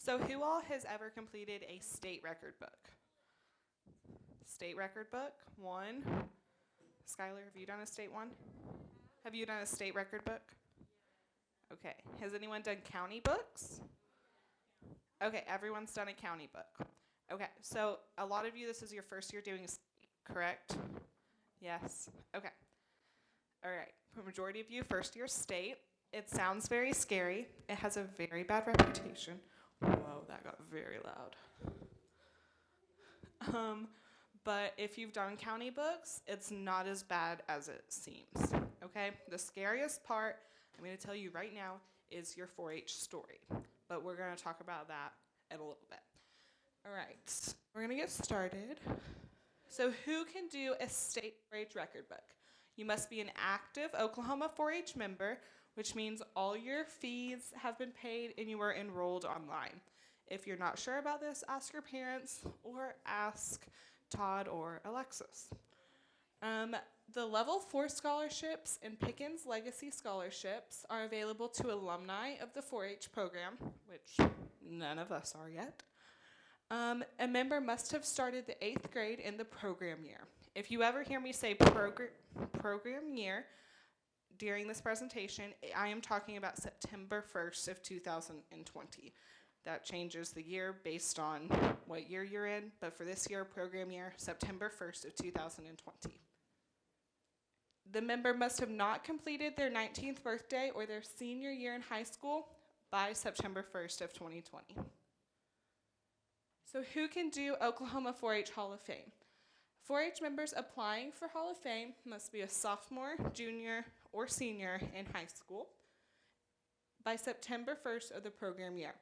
So who all has ever completed a state record book? State record book, one. Skylar, have you done a state one? Have you done a state record book? Okay. Has anyone done county books? Okay, everyone's done a county book. Okay, so a lot of you, this is your first year doing state, correct? Yes. Okay. All right. For a majority of you, first year state. It sounds very scary. It has a very bad reputation. Whoa, that got very loud. But if you've done county books, it's not as bad as it seems. Okay? The scariest part, I'm going to tell you right now, is your 4-H story. But we're going to talk about that in a little bit. All right. We're going to get started. So who can do a state 4-H record book? You must be an active Oklahoma 4-H member, which means all your fees have been paid and you are enrolled online. If you're not sure about this, ask your parents or ask Todd or Alexis. The Level 4 scholarships and Pickens Legacy scholarships are available to alumni of the 4-H program, which none of us are yet. A member must have started the 8th grade in the program year. If you ever hear me say program year during this presentation, I am talking about September 1st of 2020. That changes the year based on what year you're in, but for this year, program year, September 1st of 2020. The member must have not completed their 19th birthday or their senior year in high school by September 1st of 2020. So who can do Oklahoma 4-H Hall of Fame? 4-H members applying for Hall of Fame must be a sophomore, junior, or senior in high school by September 1st of the program year.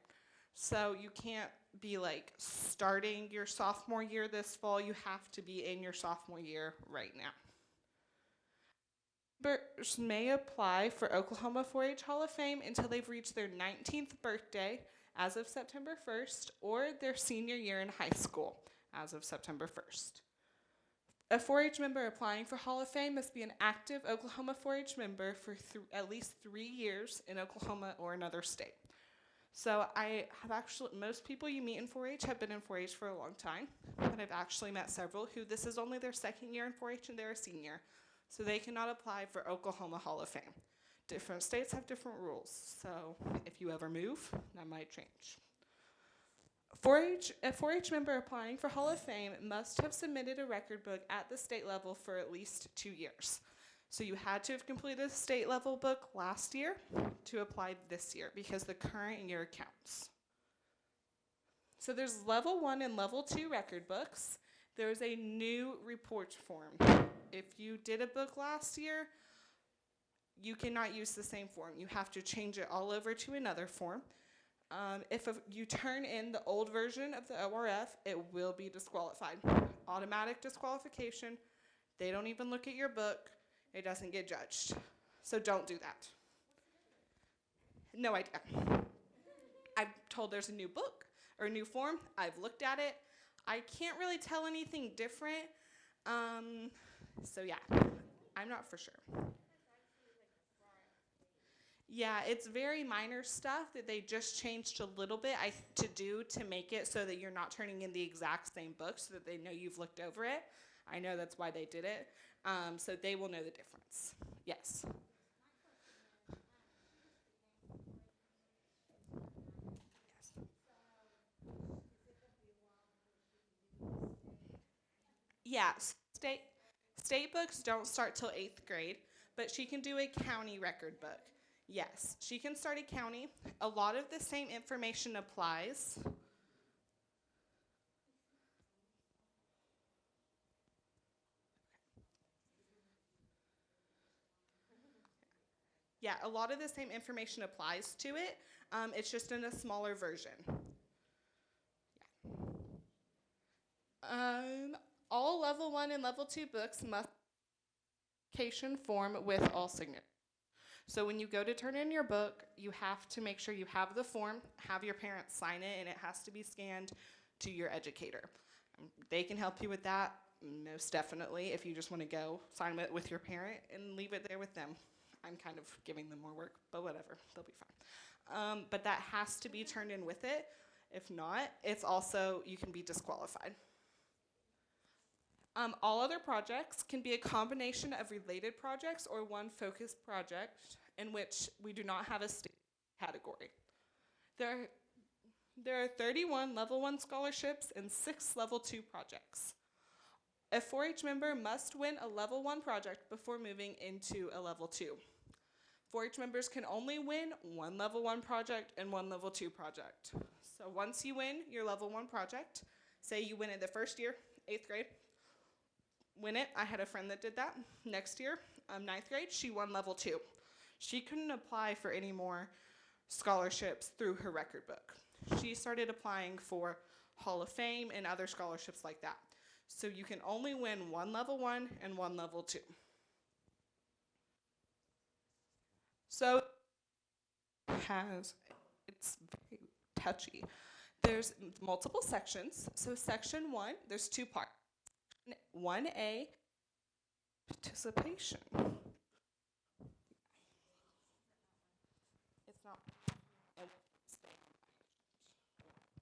So you can't be like starting your sophomore year this fall. You have to be in your sophomore year right now. Members may apply for Oklahoma 4-H Hall of Fame until they've reached their 19th birthday as of September 1st or their senior year in high school as of September 1st. A 4-H member applying for Hall of Fame must be an active Oklahoma 4-H member for at least 3 years in Oklahoma or another state. So I have actually, most people you meet in 4-H have been in 4-H for a long time, but I've actually met several who this is only their second year in 4-H and they're a senior. So they cannot apply for Oklahoma Hall of Fame. Different states have different rules, so if you ever move, that might change. A 4-H member applying for Hall of Fame must have submitted a record book at the state level for at least 2 years. So you had to have completed a state level book last year to apply this year because the current year counts. So there's level 1 and level 2 record books. There's a new report form. If you did a book last year, you cannot use the same form. You have to change it all over to another form. If you turn in the old version of the ORF, it will be disqualified. Automatic disqualification. They don't even look at your book. It doesn't get judged. So don't do that. No idea. I'm told there's a new book or a new form. I've looked at it. I can't really tell anything different. So yeah, I'm not for sure. Yeah, it's very minor stuff that they just changed a little bit to make it so that you're not turning in the exact same book so that they know you've looked over it. I know that's why they did it. So they will know the difference. Yes. Yeah, state books don't start till 8th grade, but she can do a county record book. Yes, she can start a county. A lot of the same information applies. Yeah, a lot of the same information applies to it. It's just in a smaller version. Yeah. All level 1 and level 2 books must application form with all signatures. So when you go to turn in your book, you have to make sure you have the form, have your parents sign it, and it has to be scanned to your educator. They can help you with that, most definitely, if you just want to go sign it with your parent and leave it there with them. I'm kind of giving them more work, but whatever, they'll be fine. But that has to be turned in with it. If not, it's also, you can be disqualified. All other projects can be a combination of related projects or one focused project in which we do not have a state category. There are 31 level 1 scholarships and 6 level 2 projects. A 4-H member must win a level 1 project before moving into a level 2. 4-H members can only win one level 1 project and one level 2 project. So once you win your level 1 project, say you win it the first year, 8th grade, win it. I had a friend that did that. Next year, 9th grade, she won level 2. She couldn't apply for any more scholarships through her record book. She started applying for Hall of Fame and other scholarships like that. So you can only win one level 1 and one level 2. So it's very touchy. There's multiple sections. So section 1, there's 2 parts. 1A, participation. It's not.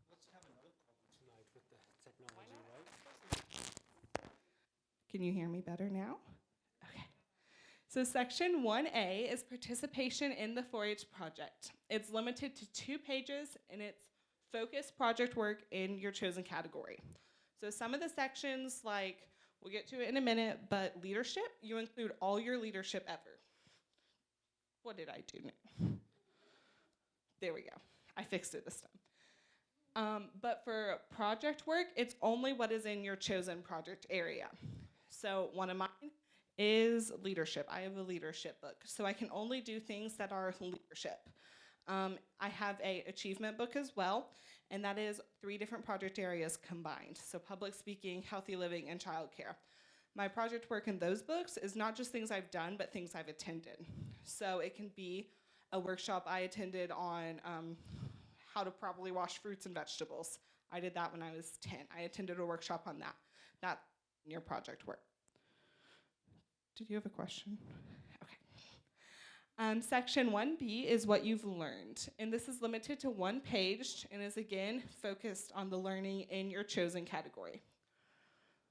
Let's have another problem tonight with the technology, right? Can you hear me better now? Okay. So section 1A is participation in the 4-H project. It's limited to 2 pages, and it's focused project work in your chosen category. So some of the sections, like, we'll get to it in a minute, but leadership, you include all your leadership ever. What did I do now? There we go. I fixed it this time. But for project work, it's only what is in your chosen project area. So one of mine is leadership. I have a leadership book, so I can only do things that are leadership. I have a achievement book as well, and that is 3 different project areas combined. So public speaking, healthy living, and childcare. My project work in those books is not just things I've done, but things I've attended. So it can be a workshop I attended on how to properly wash fruits and vegetables. I did that when I was 10. I attended a workshop on that. That's your project work. Did you have a question? Section 1B is what you've learned, and this is limited to 1 page and is again focused on the learning in your chosen category.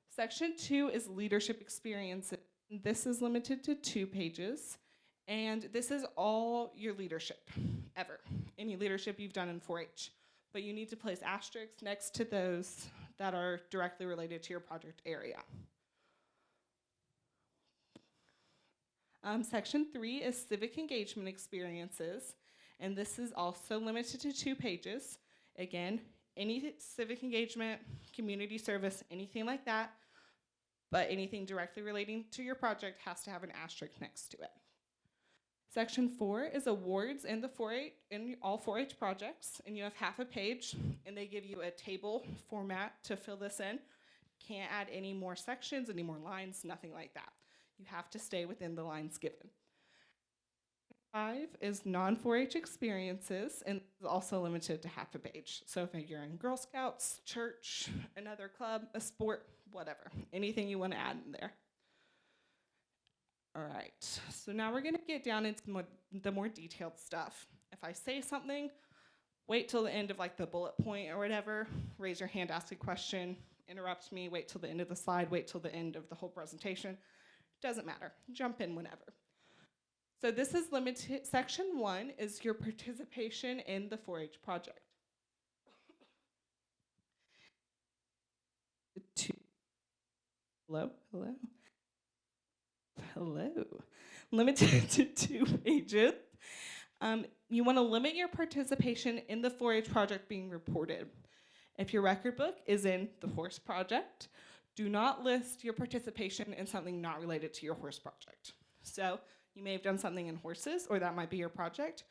Section 2 is leadership experiences. This is limited to 2 pages, and this is all your leadership ever, any leadership you've done in 4-H, but you need to place asterisks next to those that are directly related to your project area. Section 3 is civic engagement experiences, and this is also limited to 2 pages. Again, any civic engagement, community service, anything like that, but anything directly relating to your project has to have an asterisk next to it. Section 4 is awards in the 4-H, in all 4-H projects, and you have half a page, and they give you a table format to fill this in. Can't add any more sections, any more lines, nothing like that. You have to stay within the lines given. 5 is non-4-H experiences, and is also limited to half a page. So if you're in Girl Scouts, church, another club, a sport, whatever, anything you want to add in there. All right, so now we're gonna get down into the more detailed stuff. If I say something, wait till the end of like the bullet point or whatever, raise your hand, ask a question, interrupt me, wait till the end of the slide, wait till the end of the whole presentation. Doesn't matter, jump in whenever. So this is limited, section 1 is your participation in the 4-H project. 2, hello. Limited to 2 pages. You wanna limit your participation in the 4-H project being reported. If your record book is in the horse project, do not list your participation in something not related to your horse project. So you may have done something in horses, or that might be your project.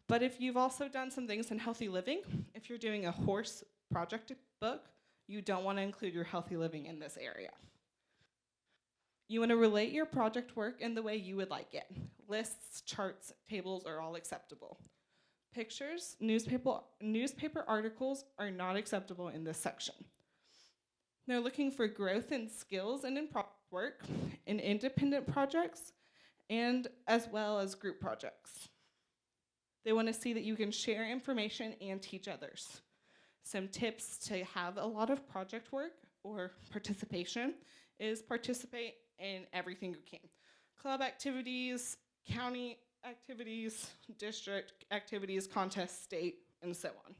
But if you've also done some things in healthy living, if you're doing a horse project book, you don't want to include your healthy living in this area. You want to relate your project work in the way you would like it. Lists, charts, tables are all acceptable. Pictures, newspaper articles are not acceptable in this section. They're looking for growth in skills and in project work, in independent projects, and as well as group projects. They want to see that you can share information and teach others. Some tips to have a lot of project work or participation is participate in everything you can. Club activities, county activities, district activities, contests, state, and so on.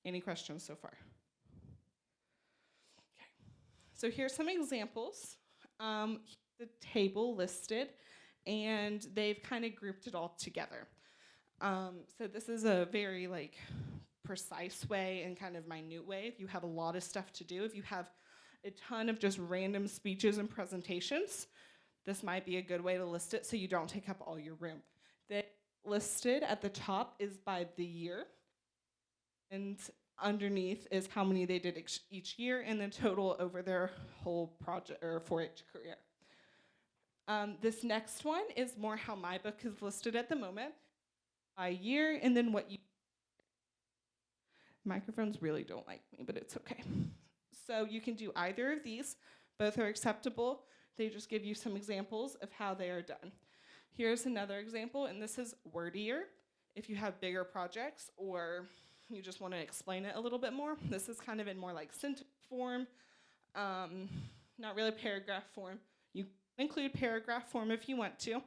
Any questions so far? Okay. So here's some examples. The table listed, and they've kind of grouped it all together. So this is a very precise way and kind of minute way. If you have a lot of stuff to do, if you have a ton of just random speeches and presentations, this might be a good way to list it so you don't take up all your room. The listed at the top is by the year, and underneath is how many they did each year and the total over their whole project or 4-H career. This next one is more how my book is listed at the moment, by year, and then what you... Microphones really don't like me, but it's okay. So you can do either of these. Both are acceptable. They just give you some examples of how they are done. Here's another example, and this is Wordier. If you have bigger projects or you just want to explain it a little bit more, this is kind of in more like sentence form, not really paragraph form. You can include paragraph form if you want to.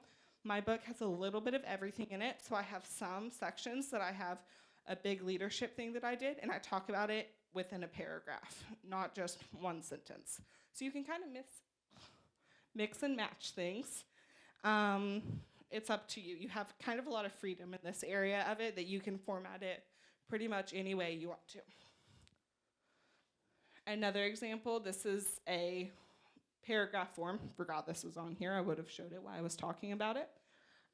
My book has a little bit of everything in it, so I have some sections that I have a big leadership thing that I did, and I talk about it within a paragraph, not just one sentence. So you can kind of mix and match things. It's up to you. You have kind of a lot of freedom in this area of it that you can format it pretty much any way you want to. Another example, this is a paragraph form. Forgot this was on here. I would have showed it while I was talking about it.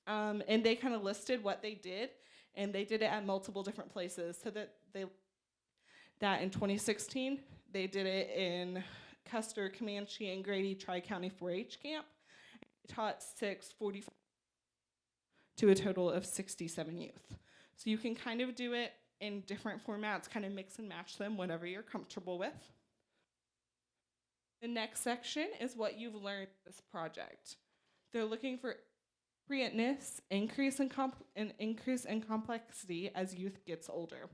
And they kind of listed what they did, and they did it at multiple different places. So that in 2016, they did it in Custer, Comanche, and Grady Tri-County 4-H camp. They taught 645 to a total of 67 youth. So you can kind of do it in different formats, kind of mix and match them, whatever you're comfortable with. The next section is what you've learned in this project. They're looking for appropriateness, increase in complexity as youth gets older.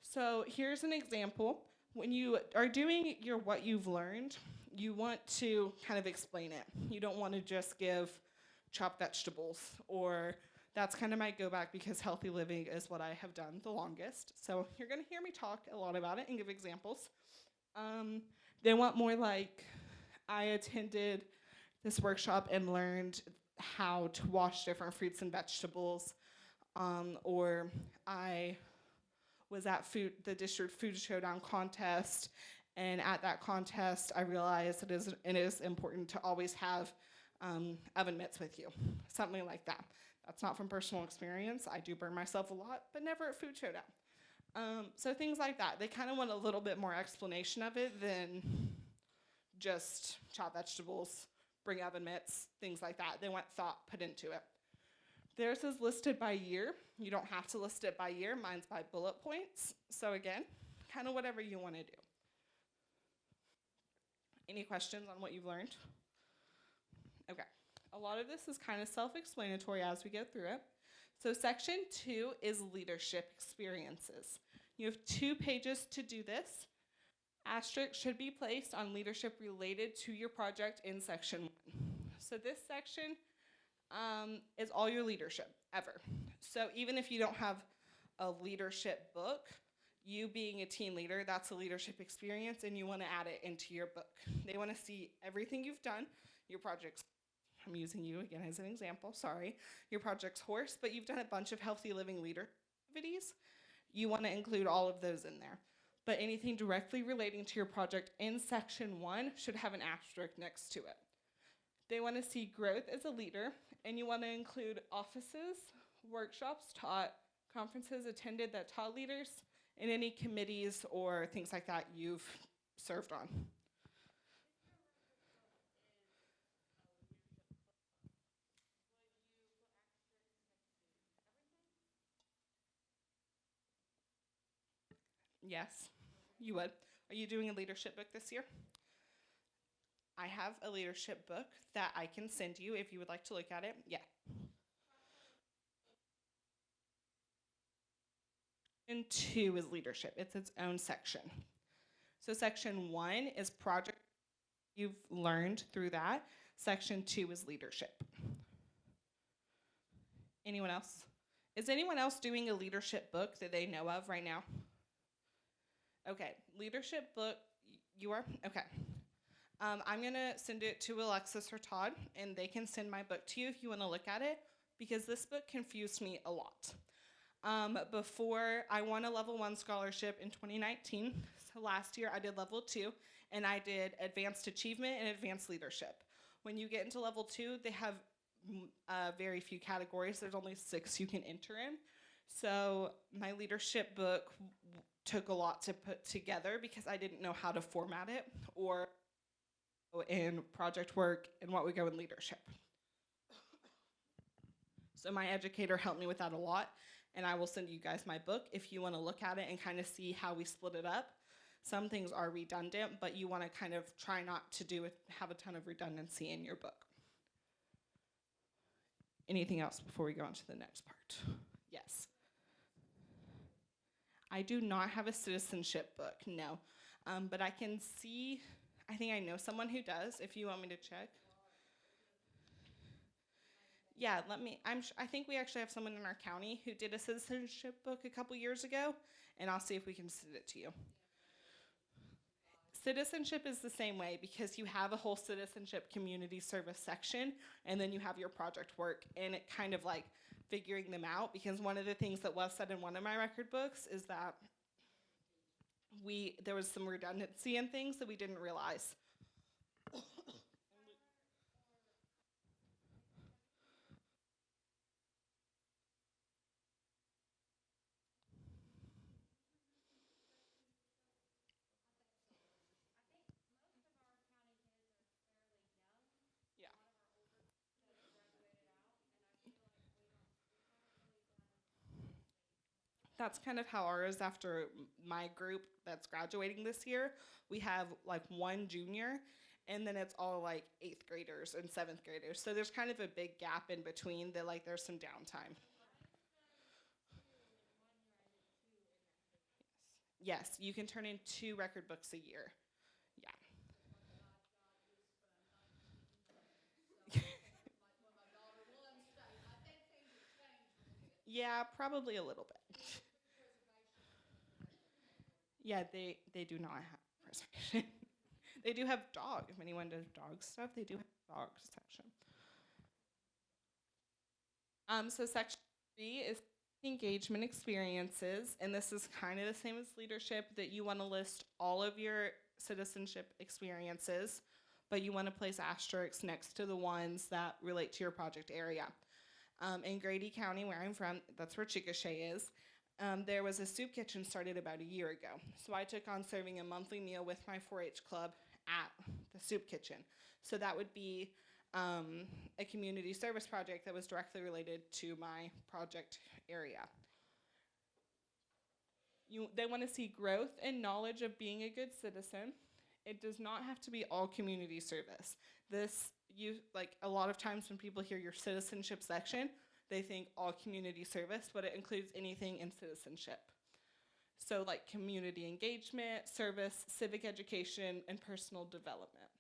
So here's an example. When you are doing your what you've learned, you want to kind of explain it. You don't want to just give chopped vegetables, or that's kind of my go back because healthy living is what I have done the longest. So you're going to hear me talk a lot about it and give examples. They want more like, I attended this workshop and learned how to wash different fruits and vegetables, or I was at the district food showdown contest, and at that contest I realized it is important to always have oven mitts with you, something like that. That's not from personal experience. I do burn myself a lot, but never at food showdown. So things like that. They kind of want a little bit more explanation of it than just chop vegetables, bring oven mitts, things like that. They want thought put into it. Theirs is listed by year. You don't have to list it by year. Mine's by bullet points. So again, kind of whatever you want to do. Any questions on what you've learned? Okay. A lot of this is kind of self-explanatory as we go through it. So section 2 is leadership experiences. You have 2 pages to do this. Asterisk should be placed on leadership related to your project in section 1. So this section is all your leadership ever. So even if you don't have a leadership book, you being a team leader, that's a leadership experience, and you want to add it into your book. They want to see everything you've done, your project's, I'm using you again as an example, sorry, your project's horse, but you've done a bunch of healthy living leader activities. You want to include all of those in there. But anything directly relating to your project in section 1 should have an asterisk next to it. They want to see growth as a leader, and you want to include offices, workshops taught, conferences attended that taught leaders, and any committees or things like that you've served on. Yes, you would. Are you doing a leadership book this year? I have a leadership book that I can send you if you would like to look at it. Yeah. Section 2 is leadership. It's its own section. So section 1 is project you've learned through that. Section 2 is leadership. Anyone else? Is anyone else doing a leadership book that they know of right now? Okay, leadership book, you are? Okay. I'm gonna send it to Alexis or Todd, and they can send my book to you if you wanna look at it, because this book confused me a lot. Before I won a level 1 scholarship in 2019, so last year I did level 2, and I did advanced achievement and advanced leadership. When you get into level 2, they have very few categories. There's only 6 you can enter in. So my leadership book took a lot to put together because I didn't know how to format it or in project work and what would go in leadership. So my educator helped me with that a lot, and I will send you guys my book if you want to look at it and kind of see how we split it up. Some things are redundant, but you want to kind of try not to have a ton of redundancy in your book. Anything else before we go on to the next part? Yes. I do not have a citizenship book, no. But I can see, I think I know someone who does, if you want me to check. Yeah, I think we actually have someone in our county who did a citizenship book a couple years ago, and I'll see if we can send it to you. Citizenship is the same way because you have a whole citizenship community service section, and then you have your project work, and it kind of like figuring them out, because one of the things that was said in one of my record books is that there was some redundancy in things that we didn't realize. Yeah. That's kind of how ours, after my group that's graduating this year, we have like one junior, and then it's all like 8th graders and 7th graders. So there's kind of a big gap in between that, like, there's some downtime. Yes, you can turn in 2 record books a year. Yeah. Yeah, probably a little bit. Yeah, they do not have preservation. They do have dog. If anyone does dog stuff, they do have dog section. So section 3 is engagement experiences, and this is kind of the same as leadership, that you want to list all of your citizenship experiences, but you want to place asterisks next to the ones that relate to your project area. In Grady County, where I'm from, that's where Chickasha is, there was a soup kitchen started about a year ago. So I took on serving a monthly meal with my 4-H club at the soup kitchen. So that would be a community service project that was directly related to my project area. They want to see growth and knowledge of being a good citizen. It does not have to be all community service. Like a lot of times when people hear your citizenship section, they think all community service, but it includes anything in citizenship. So like community engagement, service, civic education, and personal development.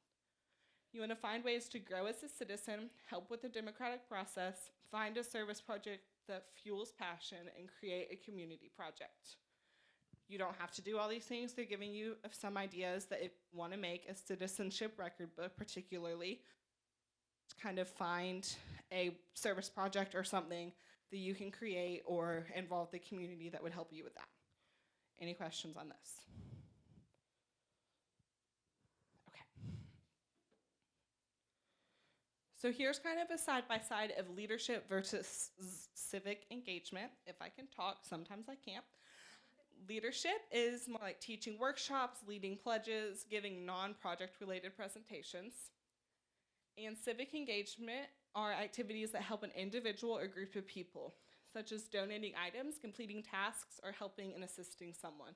You want to find ways to grow as a citizen, help with the democratic process, find a service project that fuels passion, and create a community project. You don't have to do all these things. They're giving you some ideas that if you want to make a citizenship record book, particularly, kind of find a service project or something that you can create or involve the community that would help you with that. Any questions on this? Okay. So here's kind of a side-by-side of leadership versus civic engagement. If I can talk, sometimes I can't. Leadership is more like teaching workshops, leading pledges, giving non-project related presentations. And civic engagement are activities that help an individual or group of people, such as donating items, completing tasks, or helping and assisting someone.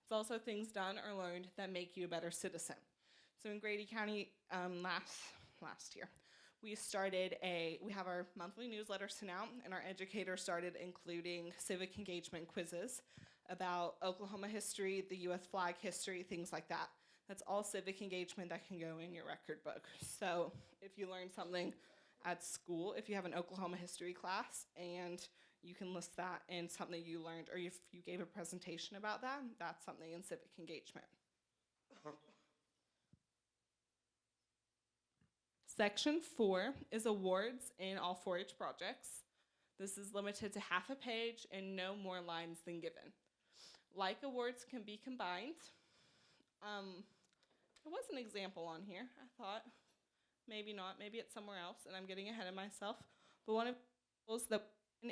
It's also things done or learned that make you a better citizen. So in Grady County last year, we have our monthly newsletter sent out, and our educator started including civic engagement quizzes. about Oklahoma history, the U.S. flag history, things like that. That's all civic engagement that can go in your record book. So if you learn something at school, if you have an Oklahoma history class and you can list that in something you learned, or if you gave a presentation about that, that's something in civic engagement. Section 4 is awards in all 4-H projects. This is limited to half a page and no more lines than given. Like awards can be combined. There was an example on here, I thought. Maybe not, maybe it's somewhere else and I'm getting ahead of myself. But one of the rules that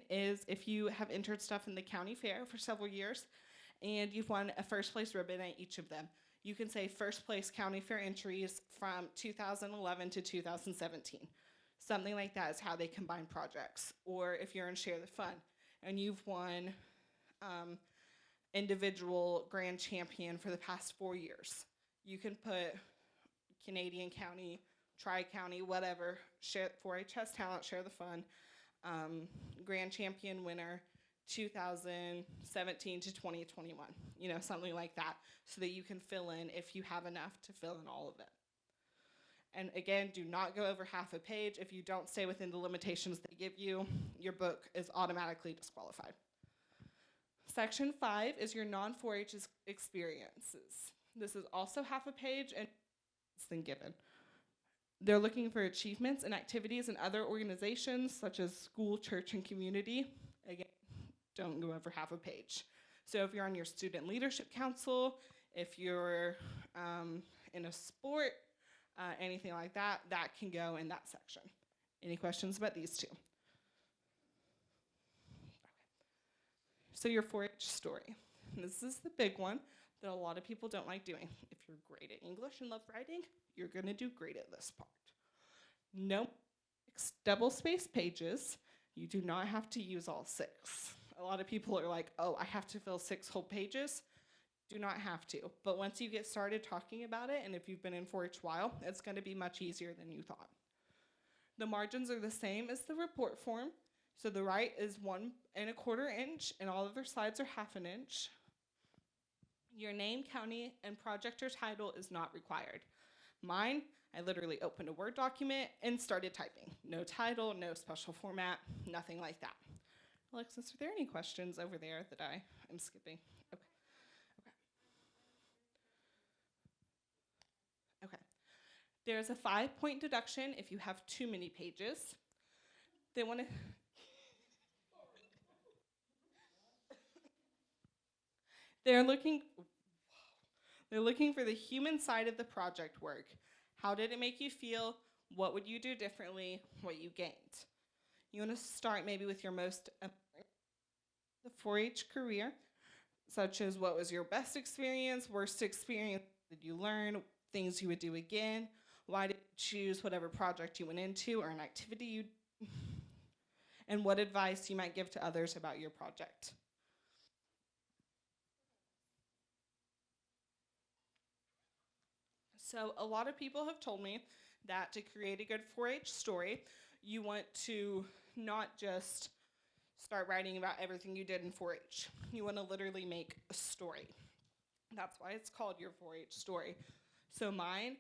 is if you have entered stuff in the county fair for several years and you've won a first place ribbon at each of them. You can say first place county fair entries from 2011 to 2017. Something like that is how they combine projects. Or if you're in Share the Fun and you've won individual grand champion for the past 4 years, you can put Canadian County, Tri-County, whatever, share 4-H has talent, Share the Fun, grand champion winner 2017 to 2021, you know, something like that, so that you can fill in if you have enough to fill in all of it. And again, do not go over half a page. If you don't stay within the limitations they give you, your book is automatically disqualified. Section 5 is your non-4-H experiences. This is also half a page and it's then given. They're looking for achievements and activities in other organizations such as school, church, and community. Again, don't go over half a page. So if you're on your student leadership council, if you're in a sport, anything like that, that can go in that section. Any questions about these two? Okay. So your 4-H story. This is the big one that a lot of people don't like doing. If you're great at English and love writing, you're going to do great at this part. No double-spaced pages. You do not have to use all 6. A lot of people are like, oh, I have to fill 6 whole pages. Do not have to. But once you get started talking about it, and if you've been in 4-H a while, it's going to be much easier than you thought. The margins are the same as the report form. So the right is 1 1/4 inch, and all of their sides are 1/2 inch. Your name, county, and project or title is not required. Mine, I literally opened a Word document and started typing. No title, no special format, nothing like that. Alexis, are there any questions over there that I am skipping? Okay. Okay. There's a 5-point deduction if you have too many pages. They want to... They're looking for the human side of the project work. How did it make you feel? What would you do differently? What you gained? You want to start maybe with your most the 4-H career, such as what was your best experience, worst experience, did you learn, things you would do again, why did you choose whatever project you went into or an activity you and what advice you might give to others about your project. So a lot of people have told me that to create a good 4-H story, you want to not just start writing about everything you did in 4-H. You want to literally make a story. That's why it's called your 4-H story. So mine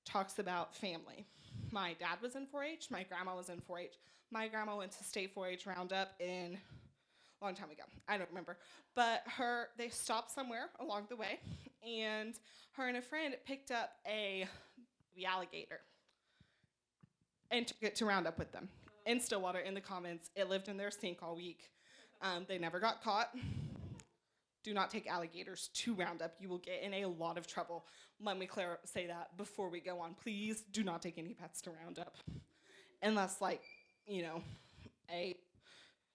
talks about family. My dad was in 4-H. My grandma was in 4-H. My grandma went to state 4-H roundup in a long time ago. I don't remember. But they stopped somewhere along the way, and her and a friend picked up a baby alligator and took it to roundup with them. In Stillwater, in the comments, it lived in their sink all week. They never got caught. Do not take alligators to roundup. You will get in a lot of trouble. Let me say that before we go on. Please do not take any pets to roundup. Unless, like, you know, a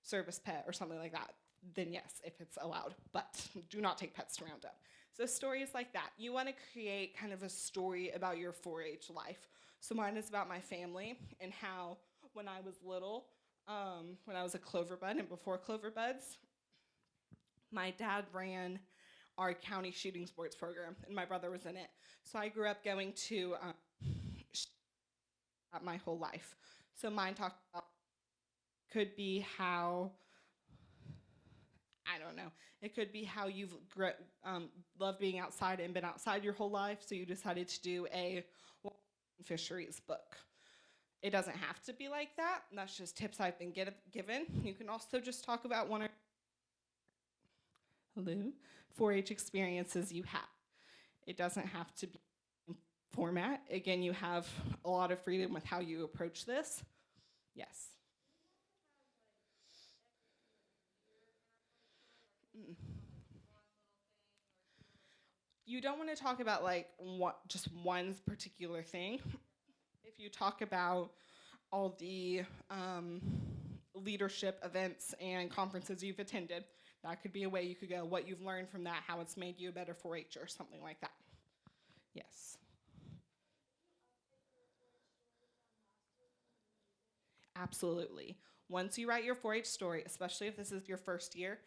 service pet or something like that, then yes, if it's allowed. But do not take pets to roundup. So stories like that. You want to create kind of a story about your 4-H life. So mine is about my family and how when I was little, when I was a clover bud and before clover buds, my dad ran our county shooting sports program, and my brother was in it. So I grew up going to my whole life. So mine talk about could be how I don't know. It could be how you've loved being outside and been outside your whole life, so you decided to do a fisheries book. It doesn't have to be like that. That's just tips I've been given. You can also just talk about one or 4-H experiences you have. It doesn't have to be format. Again, you have a lot of freedom with how you approach this. Yes. Mm. You don't want to talk about like just one particular thing. If you talk about all the leadership events and conferences you've attended, that could be a way you could go, what you've learned from that, how it's made you a better 4-H or something like that. Yes. Absolutely. Once you write your 4-H story, especially if this is your first year,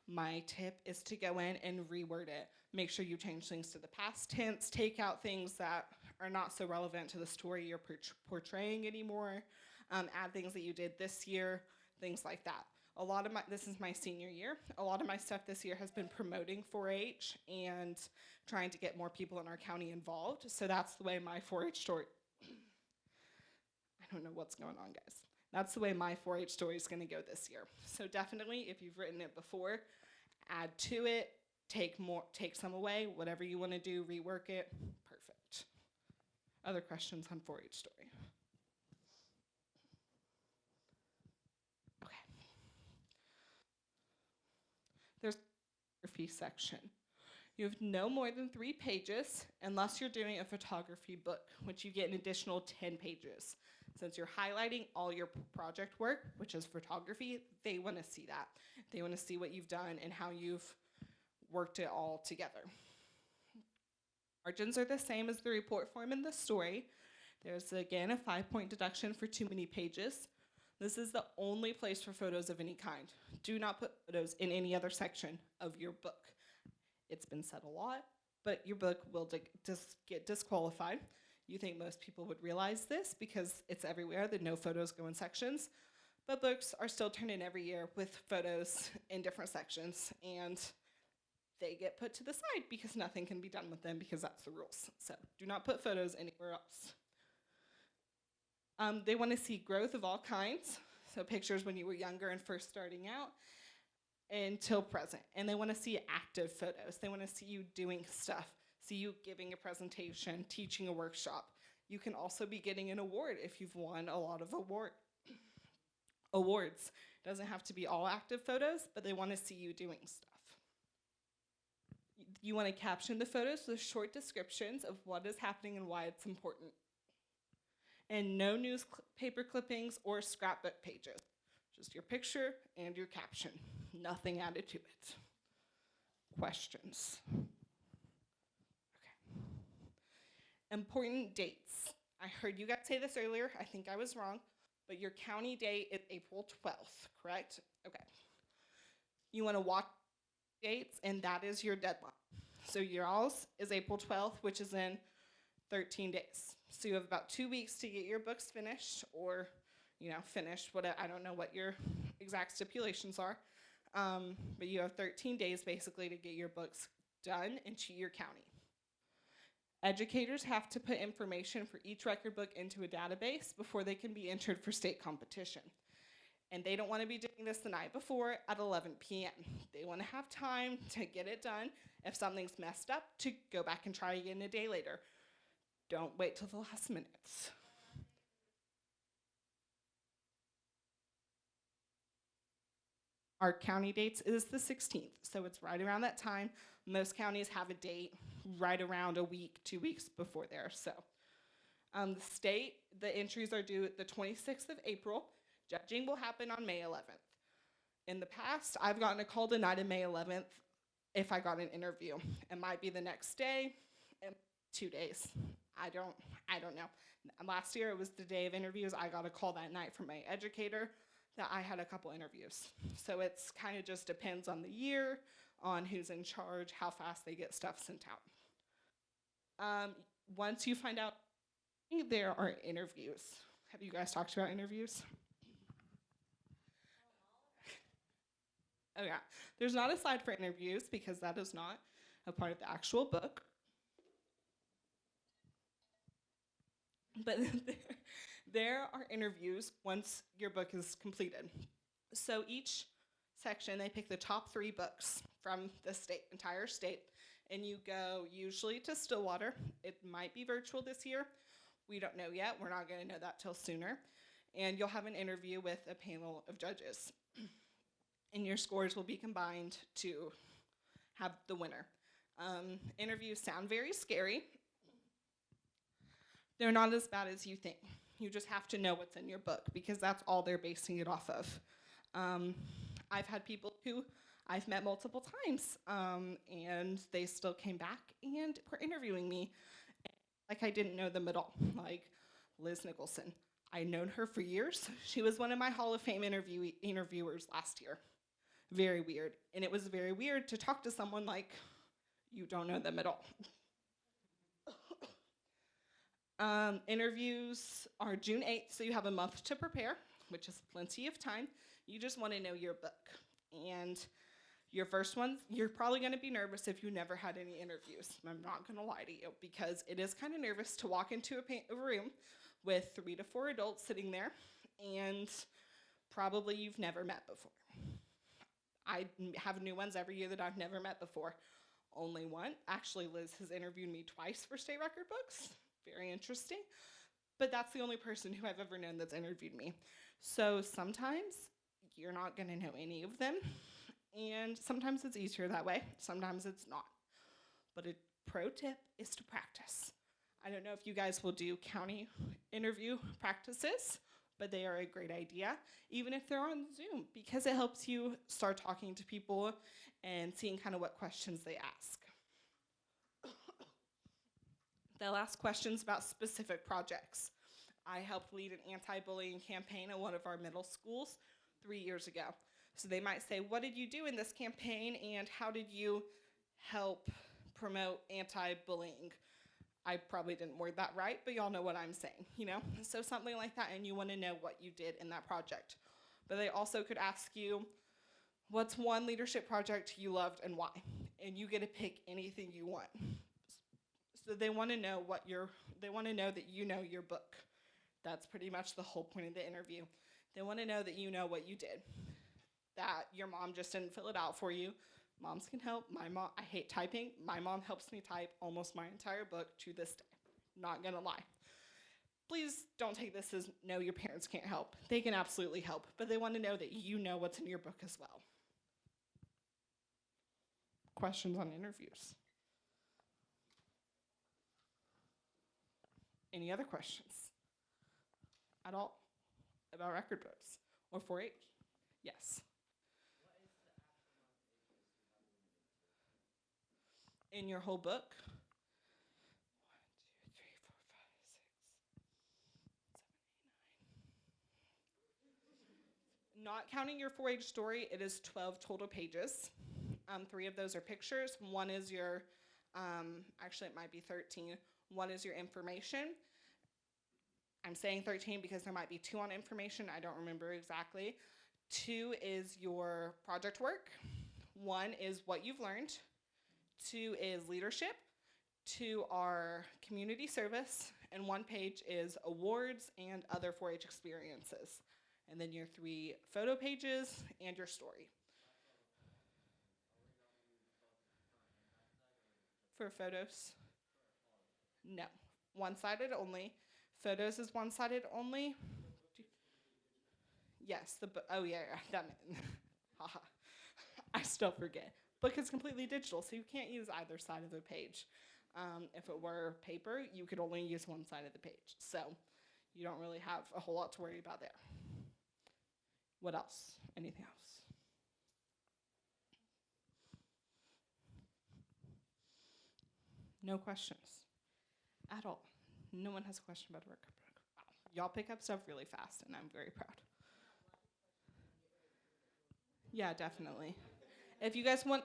my tip is to go in and reword it. Make sure you change things to the past tense, take out things that are not so relevant to the story you're portraying anymore, add things that you did this year, things like that. This is my senior year. A lot of my stuff this year has been promoting 4-H and trying to get more people in our county involved. So that's the way my 4-H story, I don't know what's going on, guys. That's the way my 4-H story is gonna go this year. So definitely, if you've written it before, add to it, take some away, whatever you wanna do, rework it, perfect. Other questions on 4-H story? Okay. There's a photography section. You have no more than 3 pages unless you're doing a photography book, which you get an additional 10 pages. Since you're highlighting all your project work, which is photography, they want to see that. They want to see what you've done and how you've worked it all together. Margins are the same as the report form in the story. There's, again, a 5-point deduction for too many pages. This is the only place for photos of any kind. Do not put photos in any other section of your book. It's been said a lot, but your book will get disqualified. You think most people would realize this because it's everywhere that no photos go in sections, but books are still turned in every year with photos in different sections, and they get put to the side because nothing can be done with them because that's the rules. So do not put photos anywhere else. They want to see growth of all kinds, so pictures when you were younger and first starting out, until present. And they want to see active photos. They want to see you doing stuff, see you giving a presentation, teaching a workshop. You can also be getting an award if you've won a lot of awards. It doesn't have to be all active photos, but they want to see you doing stuff. You want to caption the photos with short descriptions of what is happening and why it's important. And no newspaper clippings or scrapbook pages. Just your picture and your caption. Nothing added to it. Questions? Okay. Important dates. I heard you guys say this earlier. I think I was wrong. But your county date is April 12th, correct? Okay. You want to watch dates, and that is your deadline. So yours is April 12th, which is in 13 days. So you have about 2 weeks to get your books finished, or finished. I don't know what your exact stipulations are, but you have 13 days basically to get your books done into your county. Educators have to put information for each record book into a database before they can be entered for state competition. And they don't want to be doing this the night before at 11 p.m. They want to have time to get it done. If something's messed up, to go back and try again a day later. Don't wait till the last minute. Our county dates is the 16th, so it's right around that time. Most counties have a date right around a week, 2 weeks before there. So the state, the entries are due the 26th of April. Judging will happen on May 11th. In the past, I've gotten a call denied on May 11th if I got an interview. It might be the next day, 2 days. I don't know. Last year, it was the day of interviews. I got a call that night from my educator that I had a couple interviews. So it's kind of just depends on the year, on who's in charge, how fast they get stuff sent out. Once you find out, there are interviews. Have you guys talked about interviews? Oh, yeah. There's not a slide for interviews because that is not a part of the actual book. But there are interviews once your book is completed. So each section, they pick the top 3 books from the entire state, and you go usually to Stillwater. It might be virtual this year. We don't know yet. We're not going to know that till sooner. And you'll have an interview with a panel of judges. And your scores will be combined to have the winner. Interviews sound very scary. They're not as bad as you think. You just have to know what's in your book because that's all they're basing it off of. I've had people who I've met multiple times, and they still came back and were interviewing me like I didn't know them at all, like Liz Nicholson. I'd known her for years. She was one of my Hall of Fame interviewers last year. Very weird. And it was very weird to talk to someone like you don't know them at all. Interviews are June 8th, so you have a month to prepare, which is plenty of time. You just want to know your book. And your first one, you're probably going to be nervous if you never had any interviews. I'm not going to lie to you because it is kind of nervous to walk into a room with 3 to 4 adults sitting there and probably you've never met before. I have new ones every year that I've never met before. Only one. Actually, Liz has interviewed me twice for state record books. Very interesting. But that's the only person who I've ever known that's interviewed me. So sometimes you're not going to know any of them. And sometimes it's easier that way. Sometimes it's not. But a pro tip is to practice. I don't know if you guys will do county interview practices, but they are a great idea, even if they're on Zoom, because it helps you start talking to people and seeing kind of what questions they ask. They'll ask questions about specific projects. I helped lead an anti-bullying campaign at one of our middle schools 3 years ago. So they might say, what did you do in this campaign and how did you help promote anti-bullying? I probably didn't word that right, but y'all know what I'm saying, you know? So something like that, and you want to know what you did in that project. But they also could ask you, what's one leadership project you loved and why? And you get to pick anything you want. So they want to know they want to know that you know your book. That's pretty much the whole point of the interview. They want to know that you know what you did, that your mom just didn't fill it out for you. Moms can help. My mom, I hate typing. My mom helps me type almost my entire book to this day. Not gonna lie. Please don't take this as no, your parents can't help. They can absolutely help, but they want to know that you know what's in your book as well. Questions on interviews? Any other questions at all about record books or 4-H? Yes. In your whole book? 1, 2, 3, 4, 5, 6, 7, 8, 9. Not counting your 4-H story, it is 12 total pages. 3 of those are pictures. 1 is your, actually it might be 13. 1 is your information. I'm saying 13 because there might be 2 on information. I don't remember exactly. 2 is your project work. 1 is what you've learned. 2 is leadership. 2 are community service. And 1 page is awards and other 4-H experiences. And then your 3 photo pages and your story. For photos? No. One-sided only. Photos is one-sided only. Yes. Oh, yeah. That haha. I still forget. Book is completely digital, so you can't use either side of the page. If it were paper, you could only use one side of the page. So you don't really have a whole lot to worry about there. What else? Anything else? No questions at all. No one has a question about a record book. Wow. Y'all pick up stuff really fast, and I'm very proud. Yeah, definitely. If you guys want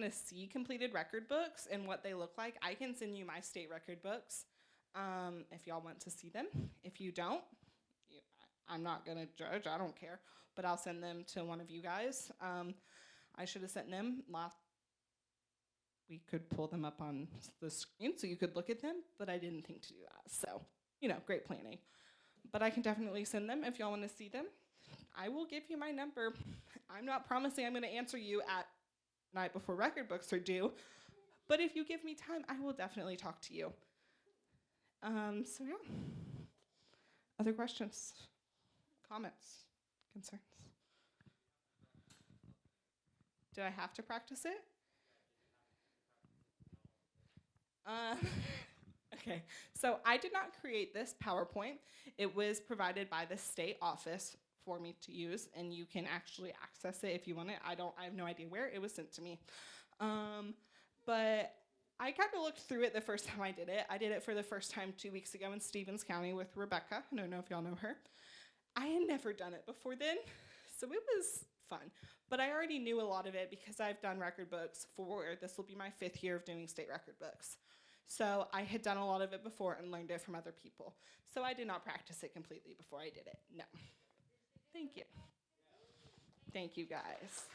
to see completed record books and what they look like, I can send you my state record books if y'all want to see them. If you don't, I'm not going to judge. I don't care. But I'll send them to one of you guys. I should have sent them last. We could pull them up on the screen so you could look at them, but I didn't think to do that. So, great planning. But I can definitely send them if y'all want to see them. I will give you my number. I'm not promising I'm going to answer you at night before record books are due, but if you give me time, I will definitely talk to you. So yeah. Other questions, comments, concerns? Do I have to practice it? Okay, so I did not create this PowerPoint. It was provided by the state office for me to use, and you can actually access it if you want it. I have no idea where it was sent to me. But I kind of looked through it the first time I did it. I did it for the first time 2 weeks ago in Stevens County with Rebecca. I don't know if y'all know her. I had never done it before then, so it was fun. But I already knew a lot of it because I've done record books this will be my 5th year of doing state record books. So I had done a lot of it before and learned it from other people. So I did not practice it completely before I did it, no. Thank you. Thank you, guys.